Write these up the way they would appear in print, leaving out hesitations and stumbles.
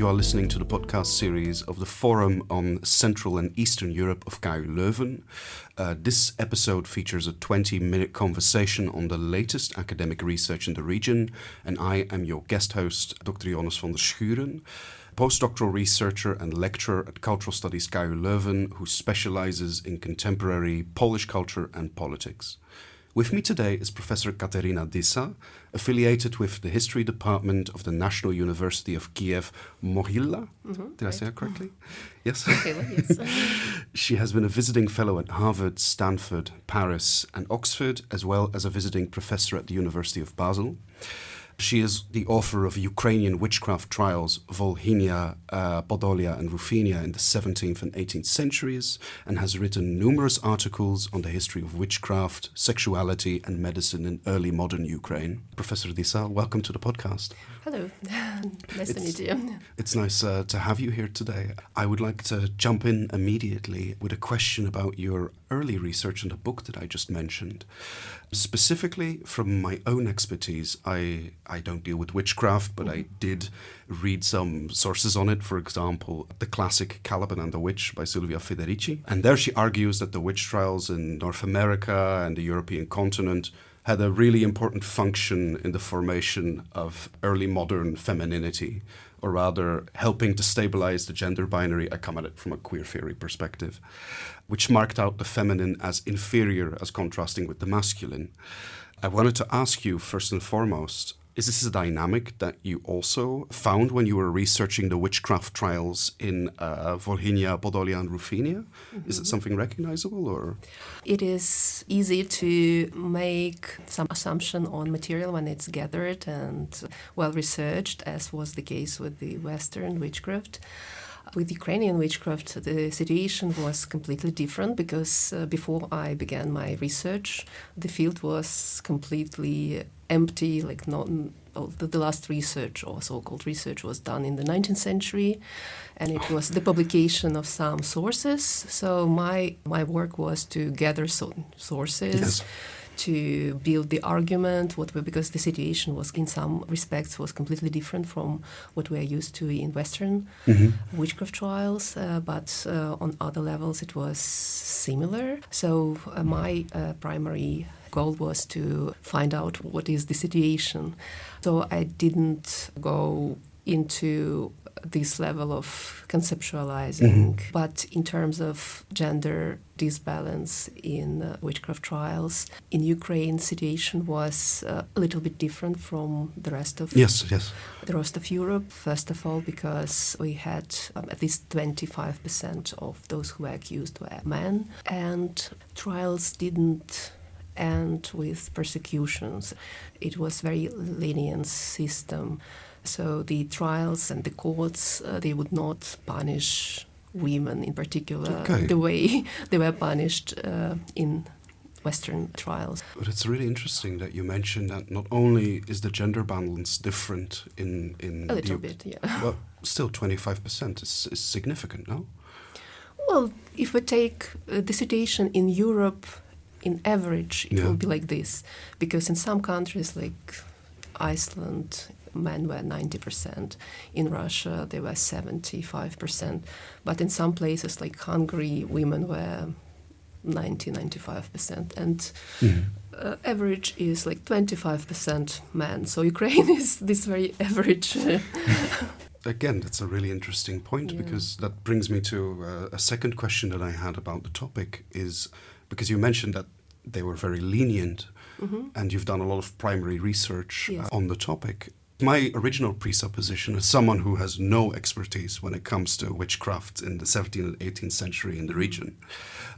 You are listening to the podcast series of the Forum on Central and Eastern Europe of KU Leuven. This episode features a 20-minute conversation on the latest academic research in the region, and I am your guest host, Dr. Jonas Vanderschueren, postdoctoral researcher and lecturer at Cultural Studies KU Leuven, who specializes in contemporary Polish culture and politics. With me today is Professor Kateryna Dysa, affiliated with the History Department of the National University of Kyiv-Mohyla. Did I say that correctly? Yes. Yes. She has been a visiting fellow at Harvard, Stanford, Paris, and Oxford, as well as a visiting professor at the University of Basel. She is the author of Ukrainian witchcraft trials, Volhynia, Podolia, and Rufinia in the 17th and 18th centuries, and has written numerous articles on the history of witchcraft, sexuality, and medicine in early modern Ukraine. Professor Dysa, welcome to the podcast. Hello. Nice to meet you. It's nice to have you here today. I would like to jump in immediately with a question about your early research in the book that I just mentioned. Specifically, from my own expertise, I don't deal with witchcraft, but I did read some sources on it. For example, the classic Caliban and the Witch by Silvia Federici. And there she argues that the witch trials in North America and the European continent had a really important function in the formation of early modern femininity, or rather helping to stabilize the gender binary. I come at it from a queer theory perspective, which marked out the feminine as inferior as contrasting with the masculine. I wanted to ask you, first and foremost, is this a dynamic that you also found when you were researching the witchcraft trials in Volhynia, Podolia, and Rufinia? Is it something recognizable, or? It is easy to make some assumption on material when it's gathered and well researched, as was the case with the Western witchcraft. With Ukrainian witchcraft, the situation was completely different because before I began my research, the field was completely empty, the last research or so-called research was done in the 19th century, and it was the publication of some sources. So my work was to gather sources, Yes. to build the argument, because the situation was, in some respects, was completely different from what we are used to in Western witchcraft trials, but on other levels it was similar. So my primary goal was to find out what is the situation. So I didn't go into this level of conceptualizing, but in terms of gender disbalance in witchcraft trials, in Ukraine, situation was a little bit different from the rest of the rest of Europe. First of all, because we had at least 25% of those who were accused were men, and trials didn't end with persecutions. It was very lenient system. So the trials and the courts, they would not punish women in particular the way they were punished in Western trials. But it's really interesting that you mentioned that not only is the gender balance different in a little bit, yeah. Well, still 25% is significant, no? Well, if we take the situation in Europe, in average, it will be like this. Because in some countries like Iceland, men were 90%. In Russia, they were 75%. But in some places like Hungary, women were 95%. And average is like 25% men. So Ukraine is this very average. Again, that's a really interesting point, because that brings me to a second question that I had about the topic, is because you mentioned that they were very lenient, and you've done a lot of primary research on the topic. My original presupposition, as someone who has no expertise when it comes to witchcraft in the 17th and 18th century in the region,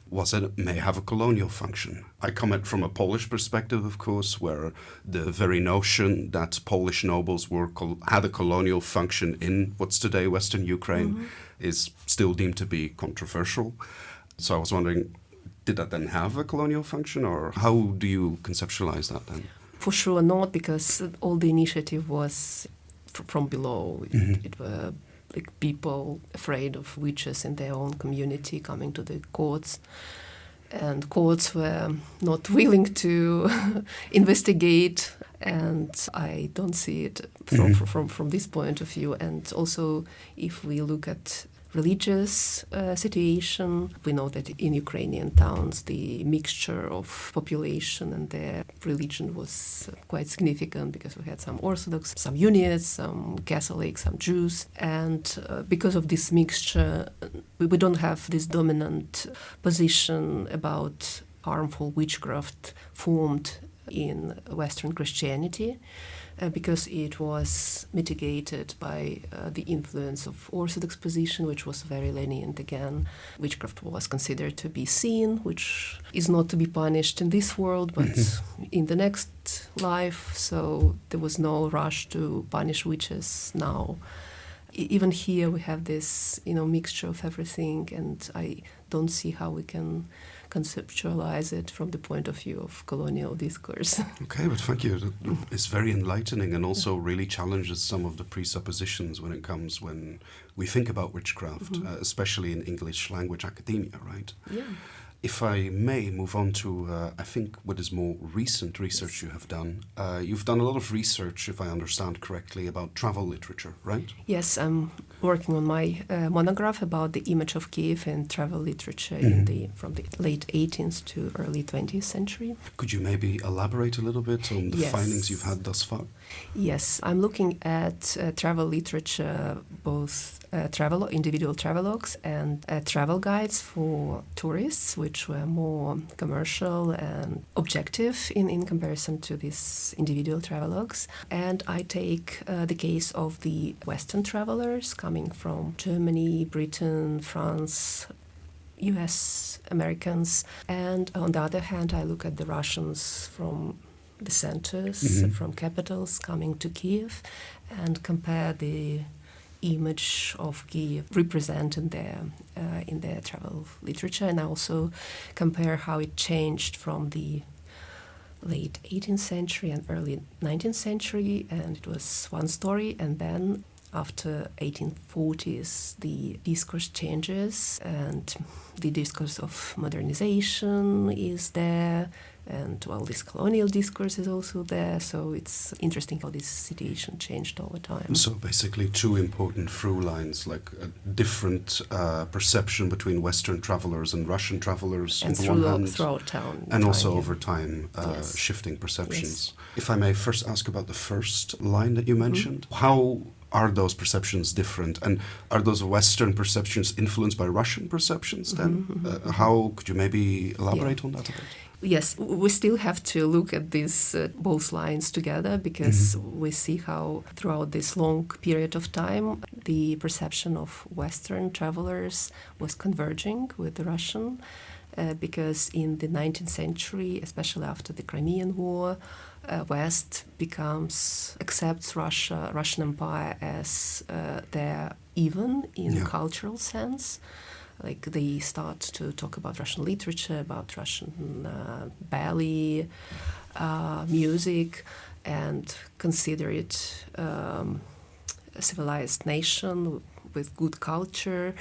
was that it may have a colonial function. I come at from a Polish perspective, of course, where the very notion that Polish nobles had a colonial function in what's today Western Ukraine is still deemed to be controversial. So I was wondering, did that then have a colonial function, or how do you conceptualize that then? For sure not, because all the initiative was from below. It were like people afraid of witches in their own community coming to the courts, and courts were not willing to investigate And I don't see it from this point of view. And also, if we look at religious situation, we know that in Ukrainian towns the mixture of population and their religion was quite significant, because we had some Orthodox, some Unionists, some Catholics, some Jews. And because of this mixture, we don't have this dominant position about harmful witchcraft formed in Western Christianity, because it was mitigated by the influence of Orthodox position, which was very lenient again. Witchcraft was considered to be sin, which is not to be punished in this world, but in the next life. So there was no rush to punish witches now. Even here we have this, mixture of everything, and I don't see how we can conceptualize it from the point of view of colonial discourse. Okay, but thank you. It's very enlightening, and also really challenges some of the presuppositions when we think about witchcraft, especially in English language academia, right? Yeah. If I may move on to, I think, what is more recent research you have done. You've done a lot of research, if I understand correctly, about travel literature, right? Yes, I'm working on my monograph about the image of Kyiv in travel literature from the late 18th to early 20th century. Could you maybe elaborate a little bit on the findings you've had thus far? Yes, I'm looking at travel literature, both individual travelogues and travel guides for tourists, which were more commercial and objective in comparison to these individual travelogues. And I take the case of the Western travelers coming from Germany, Britain, France, US, Americans. And on the other hand, I look at the Russians from the centers, from capitals coming to Kyiv, and compare the image of Kyiv represented in their travel literature, and I also compare how it changed from the late 18th century and early 19th century, and it was one story, and then after 1840s the discourse changes, and the discourse of modernization is there, and this colonial discourse is also there, so it's interesting how this situation changed over time. So basically two important through lines, like a different perception between Western travelers and Russian travelers and on the one hand, throughout town. and also over time shifting perceptions. Yes. If I may first ask about the first line that you mentioned, how are those perceptions different, and are those Western perceptions influenced by Russian perceptions then? How could you maybe elaborate on that a bit? Yes, we still have to look at these both lines together, because we see how throughout this long period of time the perception of Western travelers was converging with the Russian, because in the 19th century, especially after the Crimean War, West accepts Russian Empire as their even in cultural sense. Like they start to talk about Russian literature, about Russian ballet, music, and consider it a civilized nation with good culture.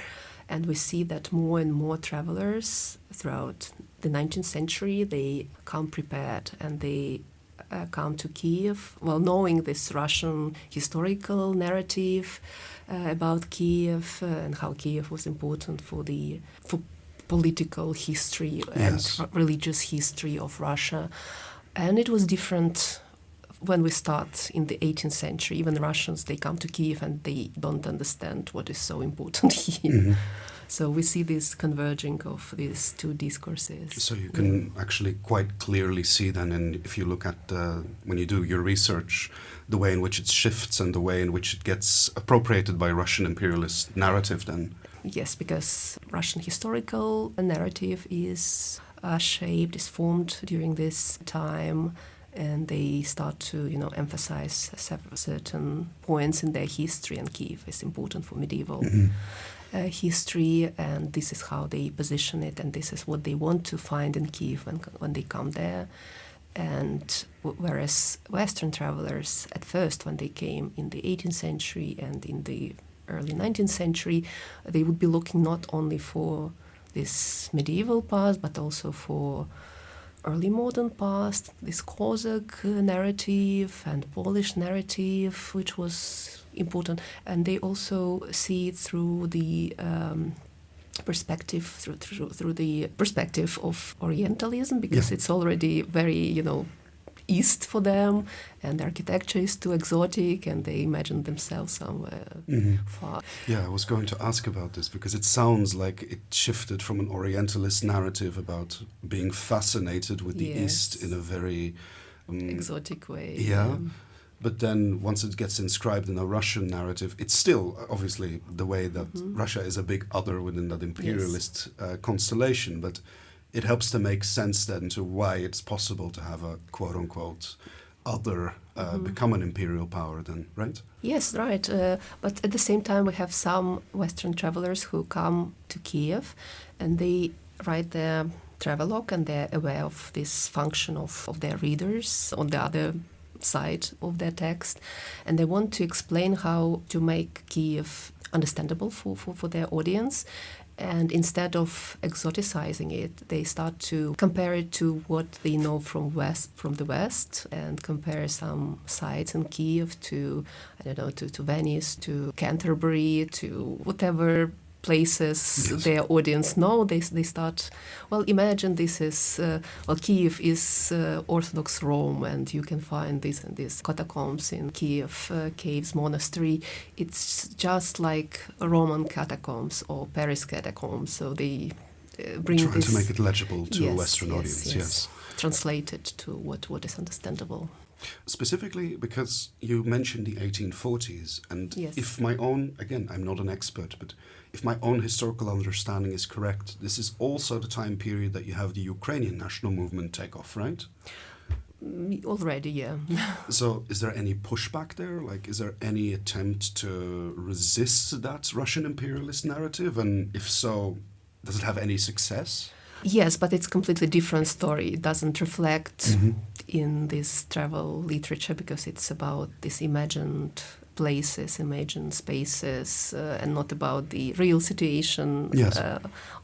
And we see that more and more travelers throughout the 19th century, they come prepared, and they come to Kyiv, knowing this Russian historical narrative about Kyiv and how Kyiv was important for political history and religious history of Russia. And it was different when we start in the 18th century. Even Russians, they come to Kyiv and they don't understand what is so important here. So we see this converging of these two discourses. So you can actually quite clearly see then, and if you look at, when you do your research, the way in which it shifts and the way in which it gets appropriated by Russian imperialist narrative then. Yes, because Russian historical narrative is formed during this time, and they start to, emphasize certain points in their history, and Kyiv is important for medieval history, and this is how they position it, and this is what they want to find in Kyiv when they come there. And whereas Western travelers, at first, when they came in the 18th century and in the early 19th century, they would be looking not only for this medieval past, but also for early modern past, this Cossack narrative and Polish narrative, which was important, and they also see it through the perspective through the perspective of Orientalism, because it's already very East for them, and the architecture is too exotic, and they imagine themselves somewhere far. Yeah, I was going to ask about this because it sounds like it shifted from an Orientalist narrative about being fascinated with the East in a very exotic way. Yeah. But then once it gets inscribed in a Russian narrative, it's still obviously the way that Russia is a big other within that imperialist constellation, but it helps to make sense then to why it's possible to have a quote-unquote other become an imperial power then, right? Yes, right. But at the same time, we have some Western travelers who come to Kiev and they write their travelogue, and they're aware of this function of their readers on the other side of their text, and they want to explain how to make Kiev understandable for their audience. And instead of exoticizing it, they start to compare it to what they know from the West, and compare some sites in Kiev to, to Venice, to Canterbury, to whatever places their audience know. They start, imagine this is, Kiev is Orthodox Rome, and you can find this and this catacombs in Kiev, caves, monastery. It's just like Roman catacombs or Paris catacombs. So they bring trying to make it legible to a Western audience, yes. Translate it to what is understandable. Specifically because you mentioned the 1840s, and if my own, again, I'm not an expert, but if my own historical understanding is correct, this is also the time period that you have the Ukrainian national movement take off, right? Already, yeah. So is there any pushback there? Like, is there any attempt to resist that Russian imperialist narrative? And if so, does it have any success? Yes, but it's a completely different story. It doesn't reflect in this travel literature, because it's about these imagined places, imagined spaces, and not about the real situation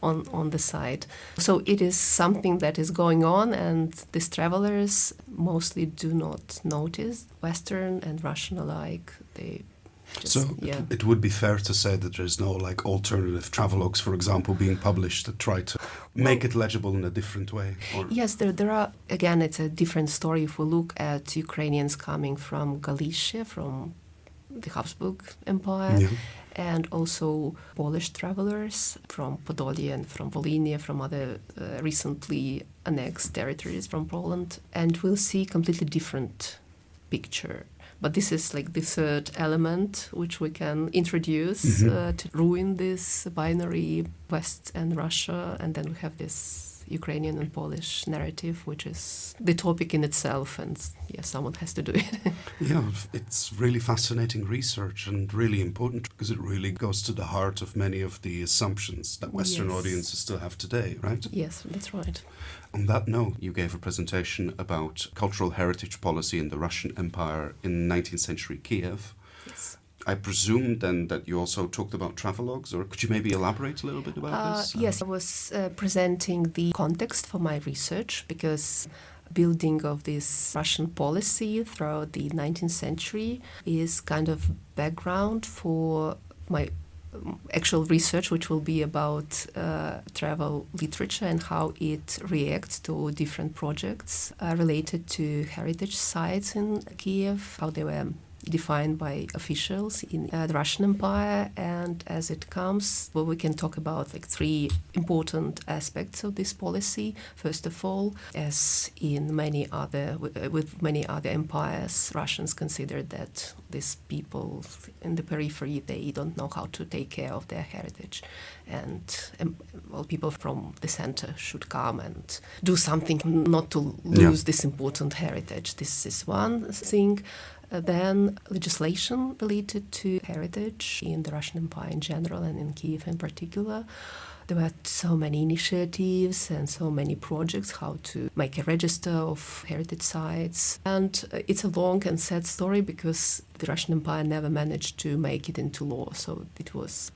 on the site. So it is something that is going on, and these travelers mostly do not notice, Western and Russian alike. It would be fair to say that there's no alternative travelogues, for example, being published that try to make it legible in a different way? Or? Yes, there are. Again, it's a different story if we look at Ukrainians coming from Galicia, from the Habsburg Empire, and also Polish travelers from Podolia and from Volhynia, from other recently annexed territories from Poland, and we'll see completely different picture. But this is like the third element which we can introduce to ruin this binary West and Russia. And then we have this Ukrainian and Polish narrative, which is the topic in itself. And someone has to do it. Yeah, it's really fascinating research and really important, because it really goes to the heart of many of the assumptions that Western audiences still have today, right? Yes, that's right. On that note, you gave a presentation about cultural heritage policy in the Russian Empire in 19th century Kiev. Yes. I presume then that you also talked about travelogues, or could you maybe elaborate a little bit about this? Yes, I was presenting the context for my research, because building of this Russian policy throughout the 19th century is kind of background for my actual research, which will be about travel literature and how it reacts to different projects related to heritage sites in Kiev, how they were defined by officials in the Russian Empire. And as it comes, we can talk about three important aspects of this policy. First of all, as in with many other empires, Russians considered that these people in the periphery, they don't know how to take care of their heritage, and people from the center should come and do something not to lose this important heritage. This is one thing. Then legislation related to heritage in the Russian Empire in general and in Kiev in particular. There were so many initiatives and so many projects how to make a register of heritage sites. And it's a long and sad story, because the Russian Empire never managed to make it into law. So it was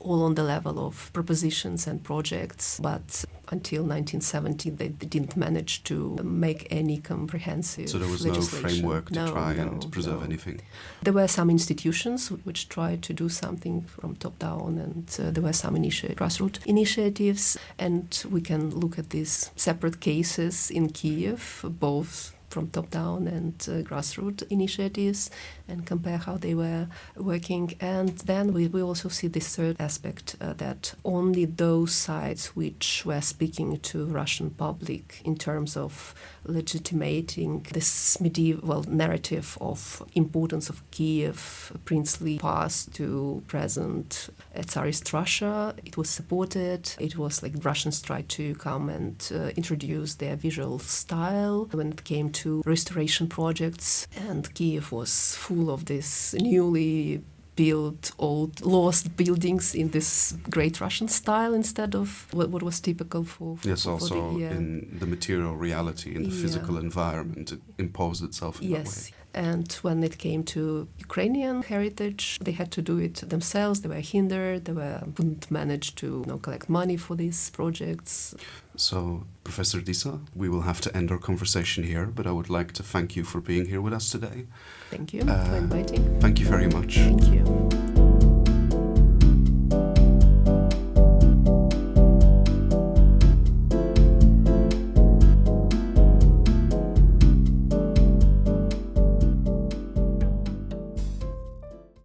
all on the level of propositions and projects, but until 1970 they didn't manage to make any comprehensive So there was no legislation. framework to try and preserve anything? There were some institutions which tried to do something from top down, and there were some grassroots initiatives, and we can look at these separate cases in Kyiv, both from top-down and grassroots initiatives, and compare how they were working. And then we also see this third aspect, that only those sides which were speaking to Russian public in terms of legitimating this medieval narrative of importance of Kiev, princely past to present Tsarist Russia, it was supported. It was like Russians tried to come and introduce their visual style when it came to restoration projects, and Kiev was full of this newly built old lost buildings in this great Russian style instead of what was typical for yes, also in the material reality, in the physical environment, it imposed itself in that way. And when it came to Ukrainian heritage, they had to do it themselves. They were hindered. They couldn't manage to collect money for these projects. So, Professor Dysa, we will have to end our conversation here, but I would like to thank you for being here with us today. Thank you for inviting. Thank you very much. Thank you.